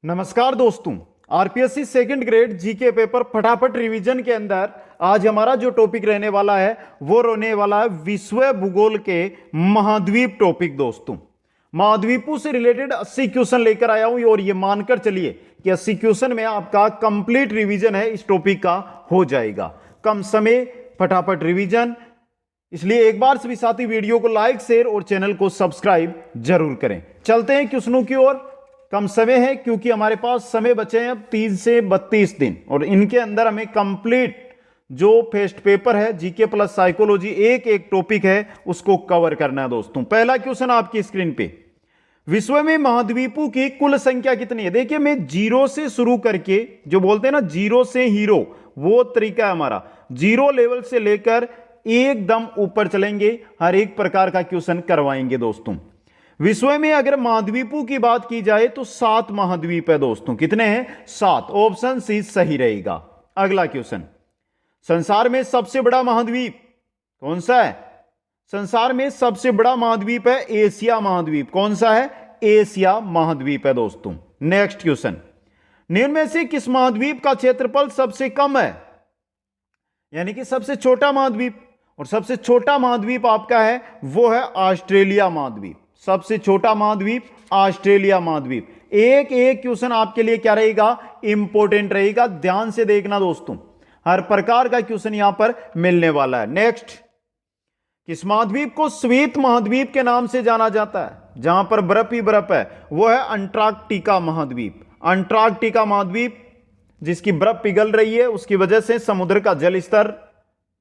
नमस्कार दोस्तों। RPSC second grade GK paper फटाफट रिवीजन के अंदर आज हमारा जो टॉपिक रहने वाला है वो रहने वाला है विश्व भूगोल के महाद्वीप टॉपिक। दोस्तों, महाद्वीपों से रिलेटेड 80 क्वेश्चन लेकर आया हूं और ये मानकर चलिए कि 80 क्वेश्चन में आपका कंप्लीट रिवीजन है इस टॉपिक का हो जाएगा। कम समय, फटाफट रिवीजन, इसलिए एक बार भी साथी वीडियो को लाइक, शेयर और चैनल को सब्सक्राइब जरूर करें। चलते हैं क्वेश्चनों की ओर। कम समय है क्योंकि हमारे पास समय बचे हैं अब 30 से 32 दिन और इनके अंदर हमें कंप्लीट जो फेस्ट पेपर है जीके प्लस साइकोलॉजी एक एक टॉपिक है उसको कवर करना है। दोस्तों, पहला क्वेश्चन आपकी स्क्रीन पे, विश्व में महाद्वीपों की कुल संख्या कितनी है? देखिए, मैं जीरो से शुरू करके, जो बोलते हैं ना जीरो से हीरो, वो तरीका है हमारा। जीरो लेवल से लेकर एकदम ऊपर चलेंगे, हर एक प्रकार का क्वेश्चन करवाएंगे। दोस्तों, विश्व में अगर महाद्वीपों की बात की जाए तो 7 महाद्वीप है। दोस्तों, कितने हैं? 7। ऑप्शन सी सही रहेगा। अगला क्वेश्चन, संसार में सबसे बड़ा महाद्वीप कौन सा है? संसार में सबसे बड़ा महाद्वीप है एशिया महाद्वीप। कौन सा है? एशिया महाद्वीप है। दोस्तों, नेक्स्ट क्वेश्चन, निम्न में से किस महाद्वीप का क्षेत्रफल सबसे कम है? यानी कि सबसे छोटा महाद्वीप, और सबसे छोटा महाद्वीप आपका है वो है ऑस्ट्रेलिया महाद्वीप। सबसे छोटा महाद्वीप ऑस्ट्रेलिया महाद्वीप। एक एक क्वेश्चन आपके लिए क्या रहेगा? इंपॉर्टेंट रहेगा। ध्यान से देखना दोस्तों, हर प्रकार का क्वेश्चन यहां पर मिलने वाला है। नेक्स्ट, किस महाद्वीप को श्वेत महाद्वीप के नाम से जाना जाता है? जहां पर बर्फ ही बर्फ है वो है अंटार्कटिका महाद्वीप। अंटार्कटिका महाद्वीप जिसकी बर्फ पिघल रही है, उसकी वजह से समुद्र का जल स्तर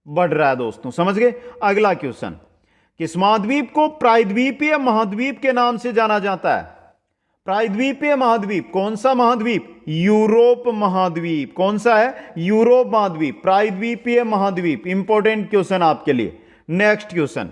बढ़ रहा है। दोस्तों, समझ गए? अगला क्वेश्चन, किस महाद्वीप को प्रायद्वीपीय महाद्वीप के नाम से जाना जाता है? प्रायद्वीपीय महाद्वीप कौन सा महाद्वीप? यूरोप महाद्वीप। कौन सा है? यूरोप महाद्वीप, प्रायद्वीपीय महाद्वीप। इंपॉर्टेंट क्वेश्चन आपके लिए। नेक्स्ट क्वेश्चन,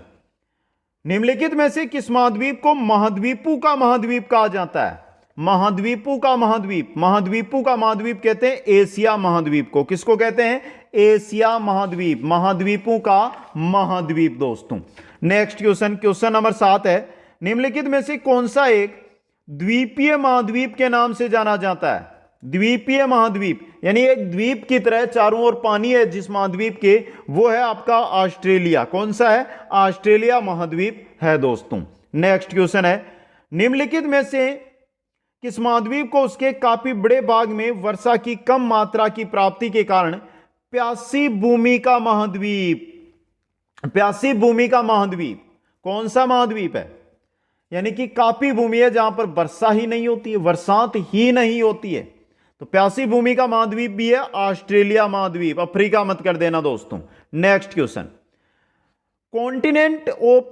निम्नलिखित में से किस महाद्वीप को महाद्वीपों का महाद्वीप कहा जाता है? महाद्वीपों का महाद्वीप, महाद्वीपों का महाद्वीप कहते हैं एशिया महाद्वीप को। किसको कहते हैं? एशिया महाद्वीप, महाद्वीपों का महाद्वीप। दोस्तों, नेक्स्ट क्वेश्चन, क्वेश्चन नंबर 7 है, निम्नलिखित में से कौन सा एक द्वीपीय महाद्वीप के नाम से जाना जाता है? द्वीपीय महाद्वीप यानी एक द्वीप की तरह चारों ओर पानी है जिस महाद्वीप के, वो है आपका ऑस्ट्रेलिया। कौन सा है? ऑस्ट्रेलिया महाद्वीप है। दोस्तों, नेक्स्ट क्वेश्चन है, निम्नलिखित में से किस महाद्वीप को उसके काफी बड़े भाग में वर्षा की कम मात्रा की प्राप्ति के कारण प्यासी भूमि का महाद्वीप, प्यासी भूमि का महाद्वीप कौन सा महाद्वीप है? यानी कि काफी भूमि है जहां पर वर्षा ही नहीं होती है, बरसात ही नहीं होती है, तो प्यासी भूमि का महाद्वीप भी है ऑस्ट्रेलिया महाद्वीप। अफ्रीका मत कर देना। दोस्तों, नेक्स्ट क्वेश्चन, कॉन्टिनेंट ऑफ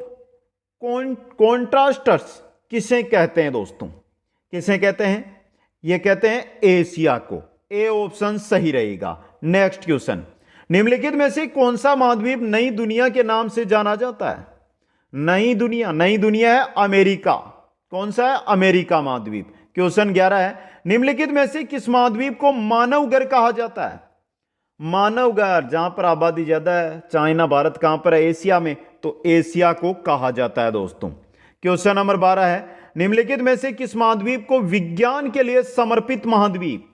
कॉन्ट्रास्टर्स किसे कहते हैं? दोस्तों, किसे कहते हैं? ये कहते हैं एशिया को। ए ऑप्शन सही रहेगा। नेक्स्ट क्वेश्चन, निम्नलिखित में से कौन सा महाद्वीप नई दुनिया के नाम से जाना जाता है? नई दुनिया, नई दुनिया है अमेरिका। कौन सा है? अमेरिका महाद्वीप। क्वेश्चन 11 है, निम्नलिखित में से किस महाद्वीप को मानव घर कहा जाता है? मानव घर, जहां पर आबादी ज्यादा है, चाइना, भारत कहां पर है? एशिया में, तो एशिया को कहा जाता है। दोस्तों, क्वेश्चन नंबर 12 है, निम्नलिखित में से किस महाद्वीप को विज्ञान के लिए समर्पित महाद्वीप,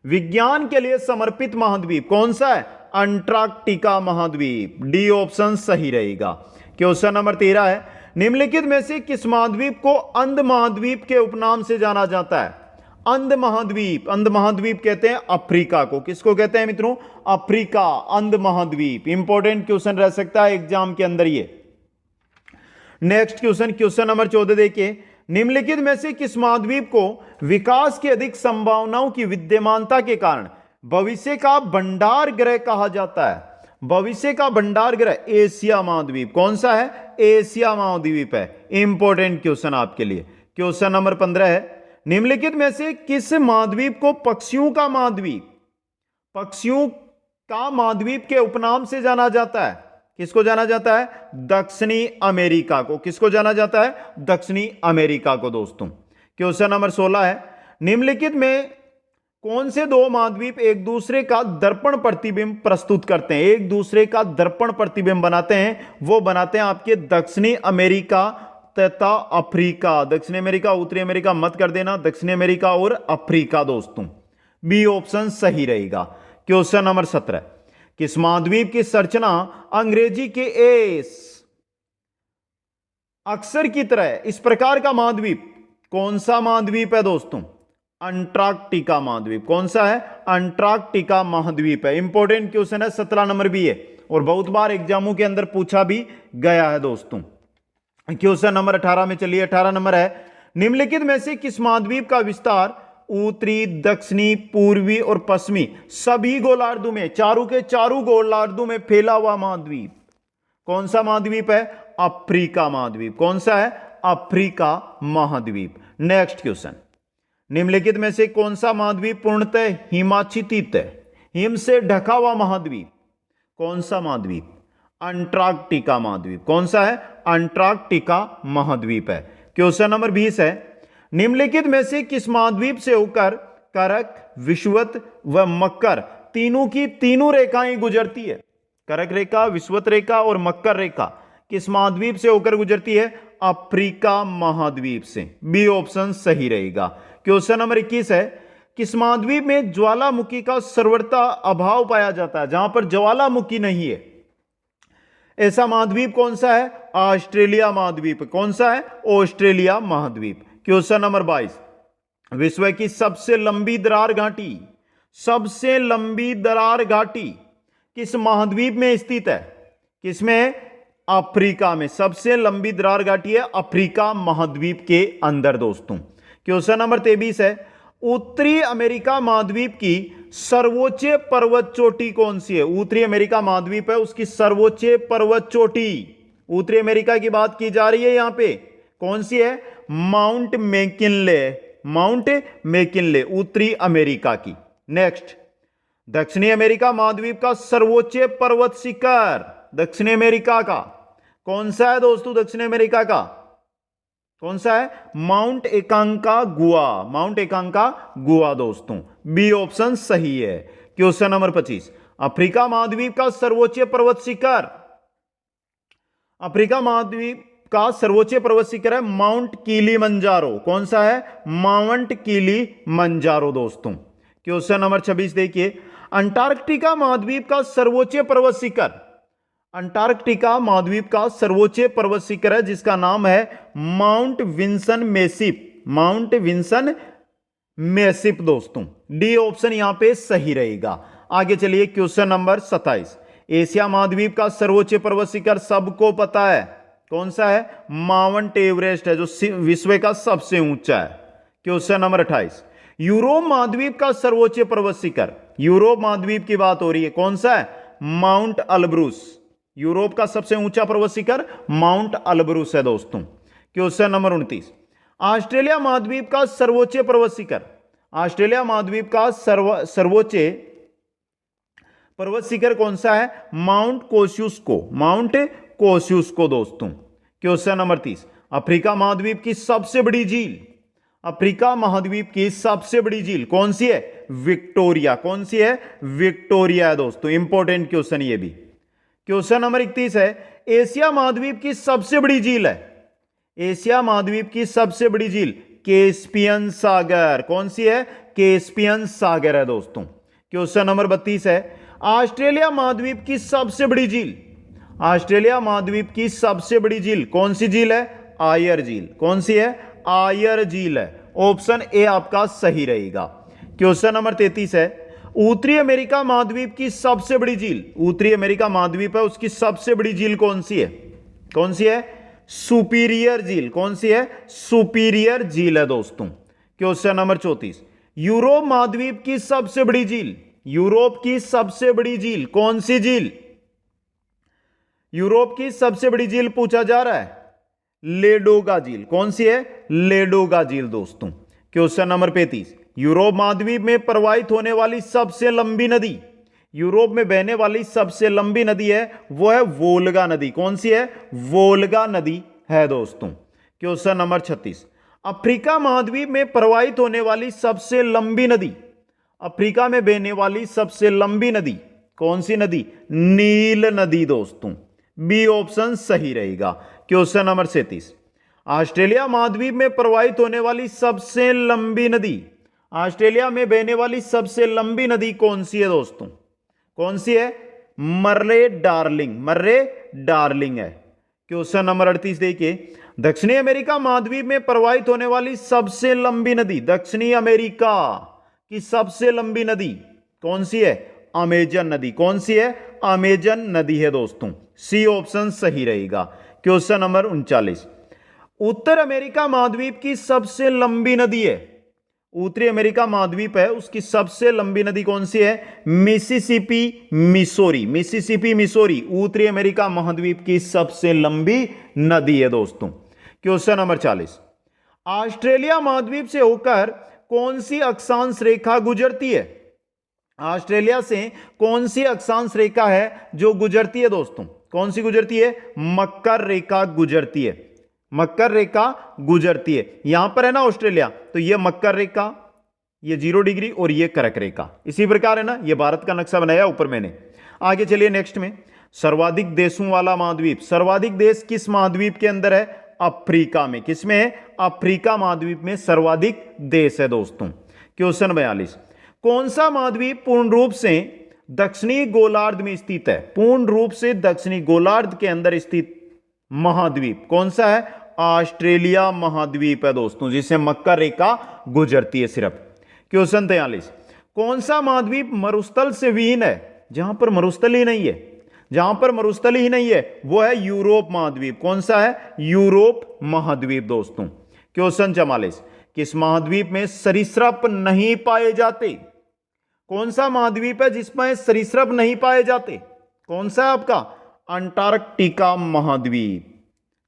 विज्ञान के लिए समर्पित महाद्वीप कौन सा है? अंटार्कटिका महाद्वीप। डी ऑप्शन सही रहेगा। क्वेश्चन नंबर 13 है, निम्नलिखित में से किस महाद्वीप को अंध महाद्वीप के उपनाम से जाना जाता है? अंध महाद्वीप, अंध महाद्वीप कहते हैं अफ्रीका को। किसको कहते हैं मित्रों? अफ्रीका, अंध महाद्वीप। इंपॉर्टेंट क्वेश्चन रह सकता है एग्जाम के अंदर ये। नेक्स्ट क्वेश्चन, क्वेश्चन नंबर 14 देखिए, निम्नलिखित में से किस महाद्वीप को विकास की अधिक संभावनाओं की विद्यमानता के कारण भविष्य का भंडार ग्रह कहा जाता है? भविष्य का भंडार ग्रह एशिया महाद्वीप। कौन सा है? एशिया महाद्वीप है। इंपॉर्टेंट क्वेश्चन आपके लिए। क्वेश्चन नंबर 15 है, निम्नलिखित में से किस महाद्वीप को पक्षियों का महाद्वीप, पक्षियों का महाद्वीप के उपनाम से जाना जाता है? किसको जाना जाता है? दक्षिणी अमेरिका को। किसको जाना जाता है? दक्षिणी अमेरिका को। दोस्तों, क्वेश्चन नंबर 16 है, निम्नलिखित में कौन से दो महाद्वीप एक दूसरे का दर्पण प्रतिबिंब प्रस्तुत करते हैं? एक दूसरे का दर्पण प्रतिबिंब बनाते हैं, वो बनाते हैं आपके दक्षिणी अमेरिका तथा अफ्रीका। दक्षिण अमेरिका, उत्तरी अमेरिका मत कर देना, दक्षिण अमेरिका और अफ्रीका दोस्तों। बी ऑप्शन सही रहेगा। क्वेश्चन नंबर 17, किस महाद्वीप की संरचना अंग्रेजी के एस अक्षर की तरह इस प्रकार का महाद्वीप, कौन सा महाद्वीप है दोस्तों? अंटार्कटिका महाद्वीप। कौन सा है? अंटार्कटिका महाद्वीप है। इंपॉर्टेंट क्वेश्चन है, 17 नंबर भी है और बहुत बार एग्जामों के अंदर पूछा भी गया है दोस्तों। क्वेश्चन नंबर 18 में चलिए, 18 नंबर है, निम्नलिखित में से किस महाद्वीप का विस्तार उत्तरी, दक्षिणी, पूर्वी और पश्चिमी सभी गोलार्धों में, चारों के चारों गोलार्धों में फैला हुआ महाद्वीप, कौन सा महाद्वीप है? अफ्रीका महाद्वीप। कौन सा है? अफ्रीका महाद्वीप। नेक्स्ट क्वेश्चन, निम्नलिखित में से कौन सा महाद्वीप पूर्णतः हिमाच्छादित है, हिम से ढका हुआ महाद्वीप, कौन सा महाद्वीप? अंटार्कटिका महाद्वीप। कौन सा है? अंटार्कटिका महाद्वीप है। क्वेश्चन नंबर 20 है, निम्नलिखित में से किस महाद्वीप से होकर करक, विषुवत व मकर तीनों की तीनों रेखाएं गुजरती है? करक रेखा, विषुवत रेखा और मकर रेखा किस महाद्वीप से होकर गुजरती है? अफ्रीका महाद्वीप से। बी ऑप्शन सही रहेगा। क्वेश्चन नंबर 21 है, किस महाद्वीप में ज्वालामुखी का सर्वथा अभाव पाया जाता है, जहां पर ज्वालामुखी नहीं है? ऐसा महाद्वीप कौन सा है? ऑस्ट्रेलिया महाद्वीप। कौन सा है? ऑस्ट्रेलिया महाद्वीप। क्वेश्चन नंबर 22, विश्व की सबसे लंबी दरार घाटी, सबसे लंबी दरार घाटी किस महाद्वीप में स्थित है? किसमें? अफ्रीका में। सबसे लंबी दरार घाटी है अफ्रीका महाद्वीप के अंदर दोस्तों। क्वेश्चन नंबर 23 है, उत्तरी अमेरिका महाद्वीप की सर्वोच्च पर्वत चोटी कौन सी है? उत्तरी अमेरिका महाद्वीप है, उसकी सर्वोच्च पर्वत चोटी, उत्तरी अमेरिका की बात की जा रही है यहां पे, कौन सी है? माउंट मैकिनले, माउंट मैकिनले उत्तरी अमेरिका की। नेक्स्ट, दक्षिणी अमेरिका महाद्वीप का सर्वोच्च पर्वत शिखर दक्षिण अमेरिका का कौन सा है दोस्तों? दक्षिण अमेरिका का कौन सा है? माउंट एकांकागुआ, माउंट एकांकागुआ दोस्तों। बी ऑप्शन सही है। क्वेश्चन नंबर 25, अफ्रीका महाद्वीप का सर्वोच्च पर्वत शिखर, अफ्रीका महाद्वीप का सर्वोच्च पर्वत शिखर है माउंट किलिमंजारो। कौन सा है? माउंट किलिमंजारो दोस्तों। क्वेश्चन नंबर 26 देखिए, अंटार्कटिका महाद्वीप का सर्वोच्च पर्वत शिखर, अंटार्कटिका महाद्वीप का सर्वोच्च पर्वत शिखर है जिसका नाम है माउंट विंसन मेसिप, माउंट विंसन मेसिप दोस्तों। डी ऑप्शन यहां पे सही रहेगा। आगे चलिए, क्वेश्चन नंबर 27, एशिया महाद्वीप का सर्वोच्च पर्वत शिखर सबको पता है, कौन सा है? माउंट एवरेस्ट है, जो विश्व का सबसे ऊंचा है। क्वेश्चन नंबर 28, यूरोप महाद्वीप का सर्वोच्च पर्वत शिखर, यूरोप महाद्वीप की बात हो रही है, कौन सा है? माउंट अल्ब्रुस, यूरोप का सबसे ऊंचा पर्वत शिखर माउंट अल्ब्रुस है दोस्तों। क्वेश्चन नंबर 29, ऑस्ट्रेलिया महाद्वीप का सर्वोच्च पर्वत शिखर, ऑस्ट्रेलिया महाद्वीप का सर्वोच्च पर्वत शिखर कौन सा है? माउंट कोस्युस्को, माउंट कोस्युस्को दोस्तों। क्वेश्चन नंबर 30, अफ्रीका महाद्वीप की सबसे बड़ी झील, अफ्रीका महाद्वीप की सबसे बड़ी झील कौन सी है? विक्टोरिया। कौन सी है? विक्टोरिया है दोस्तों। इंपॉर्टेंट क्वेश्चन ये भी। क्वेश्चन नंबर 31 है, एशिया महाद्वीप की सबसे बड़ी झील है, एशिया महाद्वीप की सबसे बड़ी झील कैस्पियन सागर, कौन सी है? कैस्पियन सागर है दोस्तों। क्वेश्चन नंबर 32 है, ऑस्ट्रेलिया महाद्वीप की सबसे बड़ी झील, ऑस्ट्रेलिया महाद्वीप की सबसे बड़ी झील कौन सी झील है? आयर झील। कौन सी है? आयर झील है। ऑप्शन ए आपका सही रहेगा। क्वेश्चन नंबर 33 है, उत्तरी अमेरिका महाद्वीप की सबसे बड़ी झील, उत्तरी अमेरिका महाद्वीप है उसकी सबसे बड़ी झील कौन सी है? कौन सी है? सुपीरियर झील। कौन सी है? सुपीरियर झील है दोस्तों। क्वेश्चन नंबर 34, यूरोप महाद्वीप की सबसे बड़ी झील, यूरोप की सबसे बड़ी झील कौन सी झील? यूरोप की सबसे बड़ी झील पूछा जा रहा है, लेडोगा झील। कौन सी है? लेडोगा झील दोस्तों। क्वेश्चन नंबर 35, यूरोप महाद्वीप में प्रवाहित होने वाली सबसे लंबी नदी, यूरोप में बहने वाली सबसे लंबी नदी है वो है वोल्गा नदी। कौन सी है? वोल्गा नदी है दोस्तों। क्वेश्चन नंबर 36, अफ्रीका महाद्वीप में प्रवाहित होने वाली सबसे लंबी नदी, अफ्रीका में बहने वाली सबसे लंबी नदी कौन सी नदी? नील नदी दोस्तों। बी ऑप्शन सही रहेगा। क्वेश्चन नंबर 37, ऑस्ट्रेलिया महाद्वीप में प्रवाहित होने वाली सबसे लंबी नदी, ऑस्ट्रेलिया में बहने वाली सबसे लंबी नदी कौन सी है दोस्तों? कौन सी है? मर्रे डार्लिंग, मर्रे डार्लिंग है। क्वेश्चन नंबर 38 देखिए, दक्षिणी अमेरिका महाद्वीप में प्रवाहित होने वाली सबसे लंबी नदी, दक्षिणी अमेरिका की सबसे लंबी नदी कौन सी है? अमेजन नदी। कौन सी है? अमेजन नदी है दोस्तों। सी ऑप्शन सही रहेगा। क्वेश्चन नंबर 39, उत्तर अमेरिका महाद्वीप की सबसे लंबी नदी है, उत्तरी अमेरिका महाद्वीप है उसकी सबसे लंबी नदी कौन सी है? मिसिसिपी मिसोरी, मिसिसिपी मिसोरी उत्तरी अमेरिका महाद्वीप की सबसे लंबी नदी है दोस्तों। क्वेश्चन नंबर 40, ऑस्ट्रेलिया महाद्वीप से होकर कौन सी अक्षांश रेखा गुजरती है? ऑस्ट्रेलिया से कौन सी अक्षांश रेखा है जो गुजरती है दोस्तों? कौन सी गुजरती है? मकर रेखा गुजरती है, मकर रेखा गुजरती है। यहां पर है ना ऑस्ट्रेलिया, तो ये मकर रेखा, ये 0 डिग्री और ये कर्क रेखा। इसी प्रकार है ना, ये भारत का नक्शा बनाया ऊपर मैंने। आगे चलिए नेक्स्ट में, सर्वाधिक देशों वाला महाद्वीप, सर्वाधिक देश किस महाद्वीप के अंदर है? अफ्रीका में। किसमें है? अफ्रीका महाद्वीप में सर्वाधिक देश है दोस्तों। क्वेश्चन 42, कौन सा महाद्वीप पूर्ण रूप से दक्षिणी गोलार्ध में स्थित है? पूर्ण रूप से दक्षिणी गोलार्ध के अंदर स्थित महाद्वीप कौन सा है? ऑस्ट्रेलिया महाद्वीप है दोस्तों, जिसे मकर रेखा गुजरती है सिर्फ। क्वेश्चन 43, कौन सा महाद्वीप मरुस्थल से विहीन है? जहां पर मरुस्थल ही नहीं है, जहां पर मरुस्थल ही नहीं है वो है यूरोप महाद्वीप। कौन सा है? यूरोप महाद्वीप दोस्तों। क्वेश्चन 44, किस महाद्वीप में सरीसृप नहीं पाए जाते? कौन सा महाद्वीप है जिसमें सरीसृप नहीं पाए जाते? कौन सा है आपका? अंटार्कटिका महाद्वीप।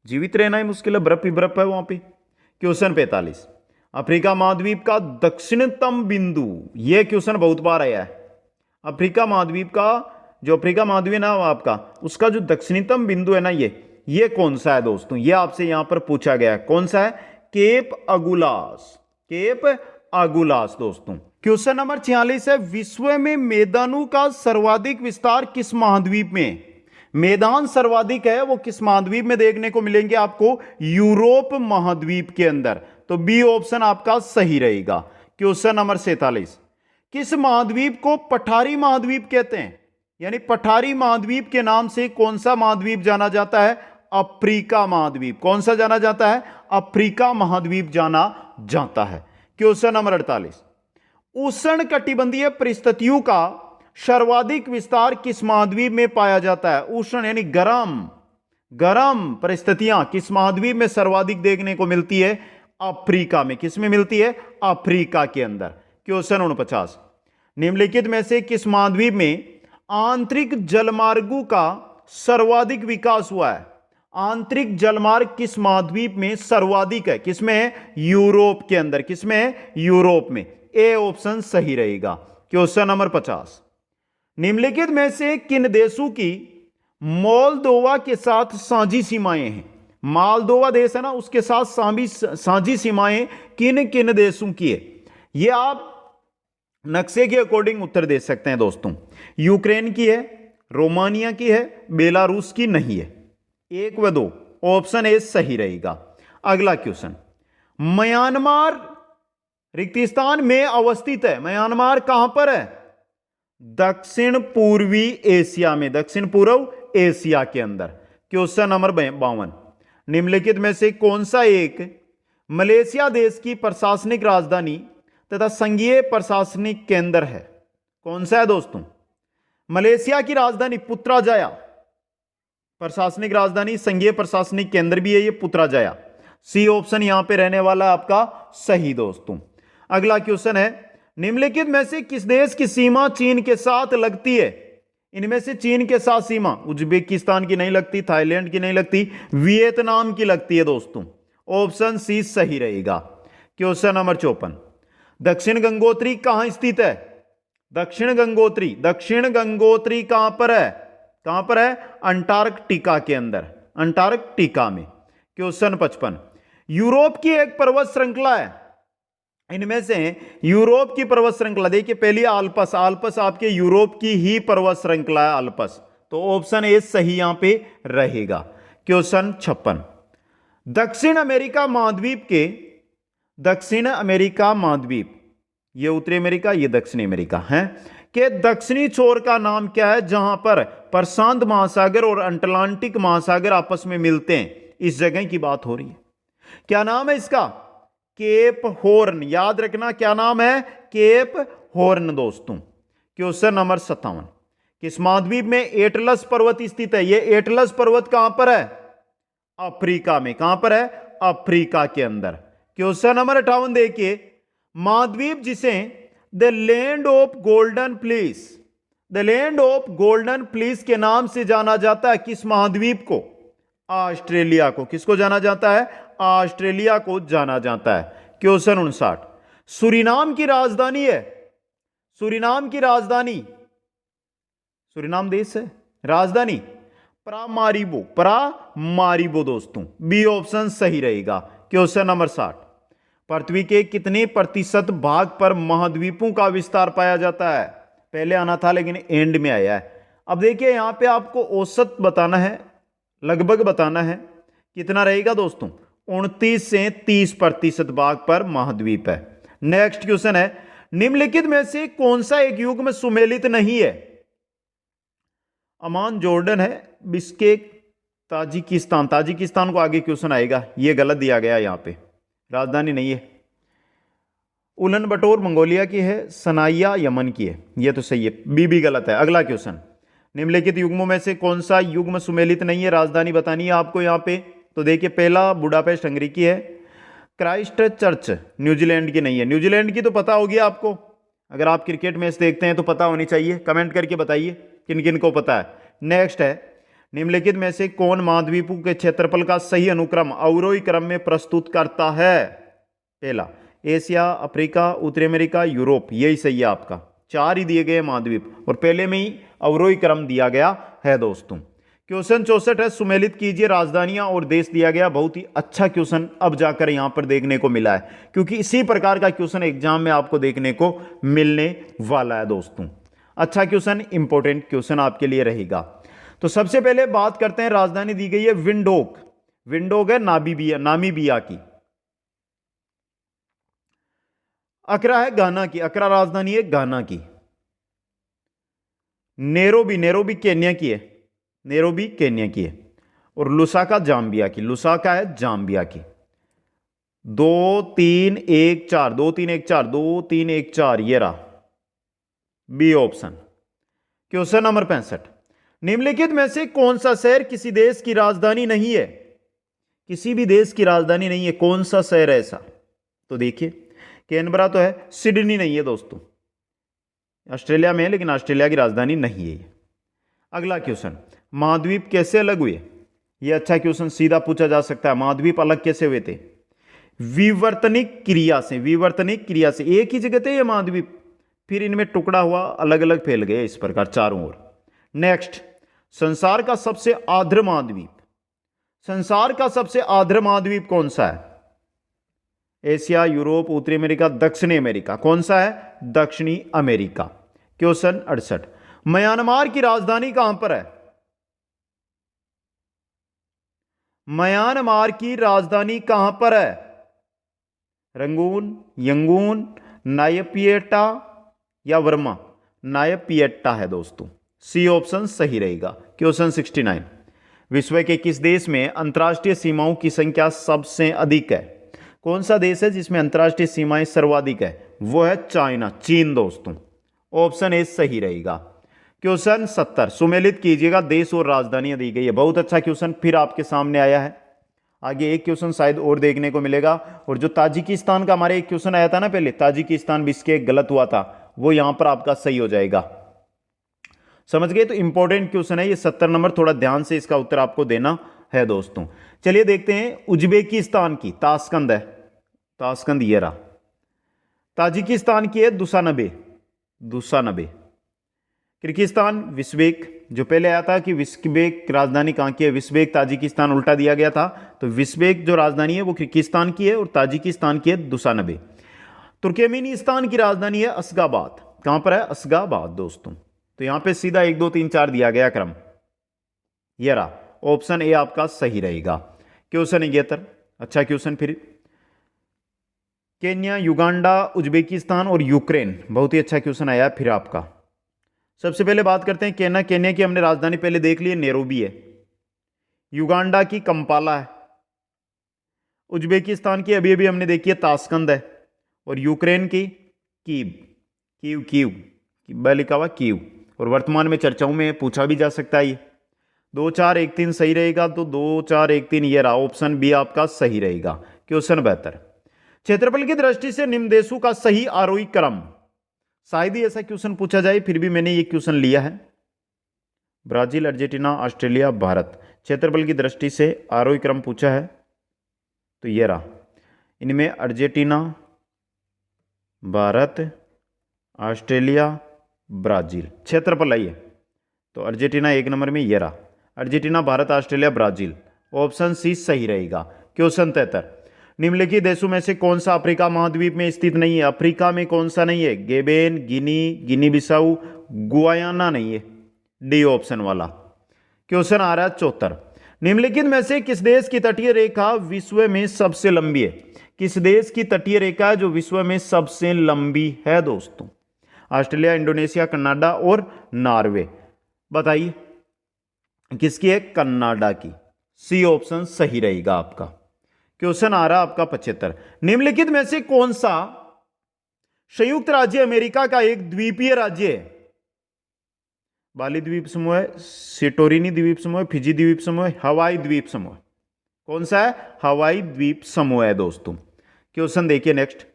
जीवित रहना ही मुश्किल है, बर्फ ही बर्फ है वहां पे। क्वेश्चन 45, अफ्रीका महाद्वीप का दक्षिणतम बिंदु, यह क्वेश्चन बहुत बार आया है। अफ्रीका महाद्वीप का जो अफ्रीका महाद्वीप है ना आपका, उसका जो दक्षिणतम बिंदु है ना, ये कौन सा है दोस्तों? ये आपसे यहां पर पूछा गया है। कौन सा है? केप अगुलास, केप अगुलास दोस्तों। क्वेश्चन नंबर 46 है, विश्व में मैदानों का सर्वाधिक विस्तार किस महाद्वीप में? मैदान सर्वाधिक है वो किस महाद्वीप में देखने को मिलेंगे आपको? यूरोप महाद्वीप के अंदर। तो बी ऑप्शन आपका सही रहेगा। क्वेश्चन नंबर 47, किस महाद्वीप को पठारी महाद्वीप कहते हैं? यानी पठारी महाद्वीप के नाम से कौन सा महाद्वीप जाना जाता है? अफ्रीका महाद्वीप। कौन सा जाना जाता है? अफ्रीका महाद्वीप जाना जाता है। क्वेश्चन नंबर 48, उष्ण कटिबंधीय परिस्थितियों का सर्वाधिक विस्तार किस महाद्वीप में पाया जाता है? उष्ण यानी गर्म परिस्थितियां किस महाद्वीप में सर्वाधिक देखने को मिलती है? अफ्रीका में। किस में मिलती है? अफ्रीका के अंदर। क्वेश्चन 49, निम्नलिखित में से किस महाद्वीप में आंतरिक जलमार्गों का सर्वाधिक विकास हुआ है? आंतरिक जलमार्ग किस महाद्वीप में सर्वाधिक है? किसमें है? यूरोप के अंदर। किसमें है? यूरोप में। ए ऑप्शन सही रहेगा। क्वेश्चन नंबर 50, निम्नलिखित में से किन देशों की मोल्दोवा के साथ साझी सीमाएं हैं? मोल्दोवा देश है ना, उसके साथ साझी सीमाएं किन किन देशों की है? यह आप नक्शे के अकॉर्डिंग उत्तर दे सकते हैं दोस्तों। यूक्रेन की है, रोमानिया की है, बेलारूस की नहीं है। 1 व 2 ऑप्शन ए सही रहेगा। अगला क्वेश्चन, म्यांमार रिक्तिस्तान में अवस्थित है। म्यांमार कहां पर है? दक्षिण पूर्वी एशिया में, दक्षिण पूर्व एशिया के अंदर। क्वेश्चन नंबर 52, निम्नलिखित में से कौन सा एक मलेशिया देश की प्रशासनिक राजधानी तथा संघीय प्रशासनिक केंद्र है? कौन सा है दोस्तों? मलेशिया की राजधानी पुत्राजाया, प्रशासनिक राजधानी, संघीय प्रशासनिक केंद्र भी है ये पुत्राजाया। सी ऑप्शन यहां पे रहने वाला आपका सही दोस्तों। अगला क्वेश्चन है, निम्नलिखित में से किस देश की सीमा चीन के साथ लगती है? इनमें से चीन के साथ सीमा उज्बेकिस्तान की नहीं लगती, थाईलैंड की नहीं लगती, वियतनाम की लगती है दोस्तों। ऑप्शन सी सही रहेगा। क्वेश्चन नंबर 54, दक्षिण गंगोत्री कहां स्थित है? दक्षिण गंगोत्री कहां पर है? कहां पर है? अंटार्कटिका के अंदर, अंटार्कटिका में। क्वेश्चन 55, यूरोप की एक पर्वत श्रृंखला है। इनमें से यूरोप की पर्वत श्रृंखला, देखिए पहली आल्पस, आल्पस आपके यूरोप की ही पर्वत श्रृंखला है आल्पस। तो ऑप्शन ए सही यहां पे रहेगा। क्वेश्चन 56, दक्षिण अमेरिका महाद्वीप के, दक्षिण अमेरिका महाद्वीप, ये उत्तरी अमेरिका, ये दक्षिणी अमेरिका है, के दक्षिणी छोर का नाम क्या है जहां पर प्रशांत महासागर और अटलांटिक महासागर आपस में मिलते हैं? इस जगह की बात हो रही है। क्या नाम है इसका? Cape Horn. याद रखना क्या नाम है? केप हॉर्न दोस्तों। क्वेश्चन नंबर 57, किस महाद्वीप में एटलस पर्वत स्थित है? यह एटलस पर्वत कहां पर है? अफ्रीका में। कहां पर है? अफ्रीका के अंदर। क्वेश्चन नंबर 58 देखिए, महाद्वीप जिसे the land of golden fleece, the land of golden fleece के नाम से जाना जाता है, किस महाद्वीप को? ऑस्ट्रेलिया को। किसको जाना जाता है? ऑस्ट्रेलिया को जाना जाता है। क्वेश्चन 59, सूरीनाम की राजधानी है, सूरीनाम की राजधानी, सूरीनाम देश है, राजधानी परामारिबो, परामारिबो दोस्तों। बी ऑप्शन सही रहेगा। क्वेश्चन नंबर 60, पृथ्वी के कितने प्रतिशत भाग पर महाद्वीपों का विस्तार पाया जाता है? पहले आना था लेकिन एंड में आया है। अब देखिए यहां पे आपको औसत बताना है, लगभग बताना है। कितना रहेगा दोस्तों? 29 से 30% भाग पर महाद्वीप है। नेक्स्ट क्वेश्चन है, निम्नलिखित में से कौन सा एक युग में सुमेलित नहीं है? अमान जॉर्डन है, बिश्केक ताजिकिस्तान, ताजिकिस्तान को आगे क्वेश्चन आएगा, यह गलत दिया गया यहां पे, राजधानी नहीं है। उलन बटोर मंगोलिया की है, सनाइया यमन की है, यह तो सही है, बी भी गलत है। अगला क्वेश्चन, निम्नलिखित युग्मों में से कौन सा युग्म सुमेलित नहीं है? राजधानी बतानी है आपको यहां पे। तो देखिए पहला बुडापेस्ट हंगरी की है, क्राइस्ट चर्च न्यूजीलैंड की नहीं है। न्यूजीलैंड की तो पता होगी आपको, अगर आप क्रिकेट मैच देखते हैं तो पता होनी चाहिए। कमेंट करके बताइए किन किन को पता है। नेक्स्ट है, निम्नलिखित में से कौन महाद्वीपों के क्षेत्रफल का सही अनुक्रम अवरोही क्रम में प्रस्तुत करता है? पहला एशिया, अफ्रीका, उत्तरी अमेरिका, यूरोप, यही सही है आपका। 4 ही दिए गए महाद्वीप और पहले में ही अवरोही क्रम दिया गया है दोस्तों। क्वेश्चन 64 है, सुमेलित कीजिए राजधानियां और देश दिया गया। बहुत ही अच्छा क्वेश्चन अब जाकर यहां पर देखने को मिला है, क्योंकि इसी प्रकार का क्वेश्चन एग्जाम में आपको देखने को मिलने वाला है दोस्तों। अच्छा क्वेश्चन, इंपॉर्टेंट क्वेश्चन आपके लिए रहेगा। तो सबसे पहले बात करते हैं, राजधानी दी गई है विंडोक, विंडोक है नामीबिया की। अकरा है गाना की, अकरा राजधानी है गाना की। नेरोबी, नेरोबी केन्या की है, नेरोबी केन्या की है। और लुसाका जाम्बिया की, लुसाका है जाम्बिया की। 2 3 1 4, 2 3 1 4, 2 3 1 4, ये रहा बी ऑप्शन। क्वेश्चन नंबर 65, निम्नलिखित में से कौन सा शहर किसी देश की राजधानी नहीं है? किसी भी देश की राजधानी नहीं है, कौन सा शहर है ऐसा? तो देखिए कैनबरा तो है, सिडनी नहीं है दोस्तों, ऑस्ट्रेलिया में है लेकिन ऑस्ट्रेलिया की राजधानी नहीं है। अगला क्वेश्चन, महाद्वीप कैसे अलग हुए? यह अच्छा क्वेश्चन सीधा पूछा जा सकता है। महाद्वीप अलग कैसे हुए थे? विवर्तनिक क्रिया से, विवर्तनिक क्रिया से। एक ही जगह थे ये महाद्वीप, फिर इनमें टुकड़ा हुआ, अलग अलग फैल गए इस प्रकार चारों ओर। नेक्स्ट, संसार का सबसे आर्द्र महाद्वीप, संसार का सबसे आर्द्र महाद्वीप कौन सा है? एशिया, यूरोप, उत्तरी अमेरिका, दक्षिणी अमेरिका, कौन सा है? दक्षिणी अमेरिका। क्वेश्चन 68, म्यांमार की राजधानी कहां पर है? म्यांमार की राजधानी कहां पर है? रंगून, यंगून, नायपियटा या वर्मा? नायपियटा है दोस्तों, सी ऑप्शन सही रहेगा। क्वेश्चन 69, विश्व के किस देश में अंतर्राष्ट्रीय सीमाओं की संख्या सबसे अधिक है? कौन सा देश है जिसमें अंतर्राष्ट्रीय सीमाएं सर्वाधिक है? वो है चाइना, चीन दोस्तों। ऑप्शन ए सही रहेगा। क्वेश्चन 70, सुमेलित कीजिएगा देश और राजधानियां दी गई है। बहुत अच्छा क्वेश्चन फिर आपके सामने आया है। आगे एक क्वेश्चन शायद और देखने को मिलेगा। और जो ताजिकिस्तान का हमारे एक क्वेश्चन आया था ना पहले, ताजिकिस्तान बिश्केक गलत हुआ था, वो यहां पर आपका सही हो जाएगा। समझ गए? तो इंपॉर्टेंट क्वेश्चन है ये 70 नंबर, थोड़ा ध्यान से इसका उत्तर आपको देना है दोस्तों। चलिए देखते हैं उज्बेकिस्तान की, ताशकंद है, ताशकंद ये रहा। ताजिकिस्तान की है दुशानबे, दुशानबे। किर्गिस्तान विश्वेक, जो पहले आया था कि विश्वेक राजधानी कहां की है, विश्वेक ताजिकिस्तान उल्टा दिया गया था, तो विश्वेक जो राजधानी है वो किर्गिस्तान की है और ताजिकिस्तान की है दुशानबे। तुर्कमेनिस्तान की राजधानी है अशगाबाद, कहां पर है? अशगाबाद दोस्तों। तो यहां पे सीधा 1 2 3 4 दिया गया क्रम, ये रहा। ऑप्शन ए आपका सही रहेगा। क्वेश्चन 71, अच्छा क्वेश्चन। फिर केन्या, युगांडा, उज्बेकिस्तान और यूक्रेन, बहुत ही अच्छा क्वेश्चन आया फिर आपका। सबसे पहले बात करते हैं केन्या। केन्या की हमने राजधानी पहले देख ली है, नैरोबी है। युगांडा की कंपाला है। उज्बेकिस्तान की अभी अभी हमने देखी है, ताशकंद है। और यूक्रेन की कीव, कीव कीव कीव लिखा हुआ कीव। और वर्तमान में चर्चाओं में पूछा भी जा सकता है ये। 2 4 1 3 सही रहेगा, तो 2 4 1 3 ये रहा, ऑप्शन बी आपका सही रहेगा। क्वेश्चन बेहतर। क्षेत्रफल की दृष्टि से निम्न देशों का सही आरोही क्रम, शायद ही ऐसा क्वेश्चन पूछा जाए, फिर भी मैंने ये क्वेश्चन लिया है। ब्राजील, अर्जेंटीना, ऑस्ट्रेलिया, भारत, क्षेत्रफल की दृष्टि से आरोही क्रम पूछा है तो ये रहा। इनमें अर्जेंटीना, भारत, ऑस्ट्रेलिया, ब्राजील, क्षेत्रफल है ये। तो अर्जेंटीना 1 नंबर में ये रहा। Argentina, Bharat, Australia, Brazil, option C सही रहेगा। क्वेश्चन 73, निम्नलिखित देशों में से कौन सा अफ्रीका महाद्वीप में स्थित नहीं है? अफ्रीका में कौन सा नहीं है? गेबेन, गिनी, गिनी बिसाऊ, गुयाना नहीं है, डी ऑप्शन वाला। क्वेश्चन आ रहा है 74, निम्नलिखित में से किस देश की तटीय रेखा विश्व में सबसे लंबी है? किस देश की तटीय रेखा है जो विश्व में सबसे लंबी है दोस्तों? ऑस्ट्रेलिया, इंडोनेशिया, कनाडा और नॉर्वे, बताइए किसकी है? कनाडा की, सी ऑप्शन सही रहेगा आपका। क्वेश्चन आ रहा आपका 75, निम्नलिखित में से कौन सा संयुक्त राज्य अमेरिका का एक द्वीपीय राज्य है? बाली द्वीप समूह है, सेटोरिनी द्वीप समूह है, फिजी द्वीप समूह है, हवाई द्वीप समूह। कौन सा है? हवाई द्वीप समूह है दोस्तों। क्वेश्चन देखिए नेक्स्ट,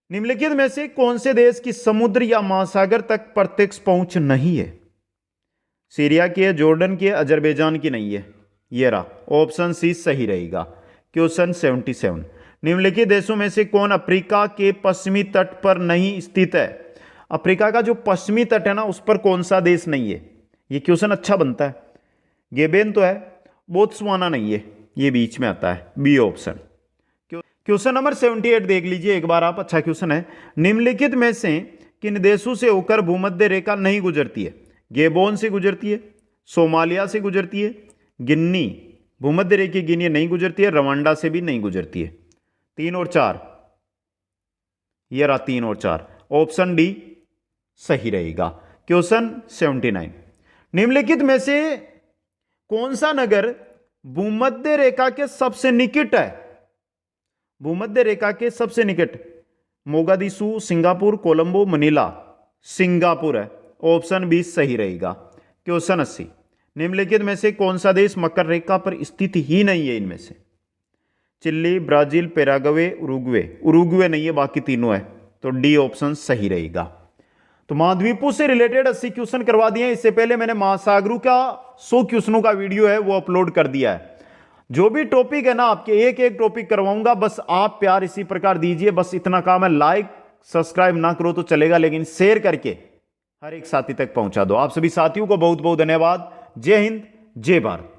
निम्नलिखित में से कौन से देश की समुद्र या महासागर तक प्रत्यक्ष पहुंच नहीं है? सीरिया की है, जॉर्डन की है, अजरबैजान की नहीं है, ये रहा, ऑप्शन सी सही रहेगा। क्वेश्चन 77, निम्नलिखित देशों में से कौन अफ्रीका के पश्चिमी तट पर नहीं स्थित है? अफ्रीका का जो पश्चिमी तट है ना, उस पर कौन सा देश नहीं है? ये क्वेश्चन अच्छा बनता है। गेबेन तो है, बोत्सवाना नहीं है, ये बीच में आता है, बी ऑप्शन। क्वेश्चन नंबर 78 देख लीजिए एक बार आप, अच्छा क्वेश्चन है। निम्नलिखित में से किन देशों से होकर भूमध्य रेखा नहीं गुजरती है? गेबोन से गुजरती है, सोमालिया से गुजरती है, गिनी, भूमध्य रेखा गिनी नहीं गुजरती है, रवांडा से भी नहीं गुजरती है। 3 और 4, ये रहा 3 और 4, ऑप्शन डी सही रहेगा। क्वेश्चन 79, निम्नलिखित में से कौन सा नगर भूमध्य रेखा के सबसे निकट है? भूमध्य रेखा के सबसे निकट, Mogadishu, Singapore, Colombo, Manila, Singapore है, ऑप्शन बी सही रहेगा। क्वेश्चन 80, निम्नलिखित में से कौन सा देश मकर रेखा पर स्थित ही नहीं है? इनमें से Chile, Brazil, Paraguay, Uruguay, Uruguay नहीं है, बाकी तीनों है, तो डी ऑप्शन सही रहेगा। तो महाद्वीपों से रिलेटेड 80 क्वेश्चन करवा दिए। इससे पहले मैंने महासागरों का 100 क्वेश्चनों का वीडियो है वो अपलोड कर दिया है। जो भी टॉपिक है ना आपके, एक एक टॉपिक करवाऊंगा, बस आप प्यार इसी प्रकार दीजिए, बस इतना काम है। लाइक सब्सक्राइब ना करो तो चलेगा, लेकिन शेयर करके हर एक साथी तक पहुंचा दो। आप सभी साथियों को बहुत बहुत धन्यवाद। जय हिंद, जय भारत।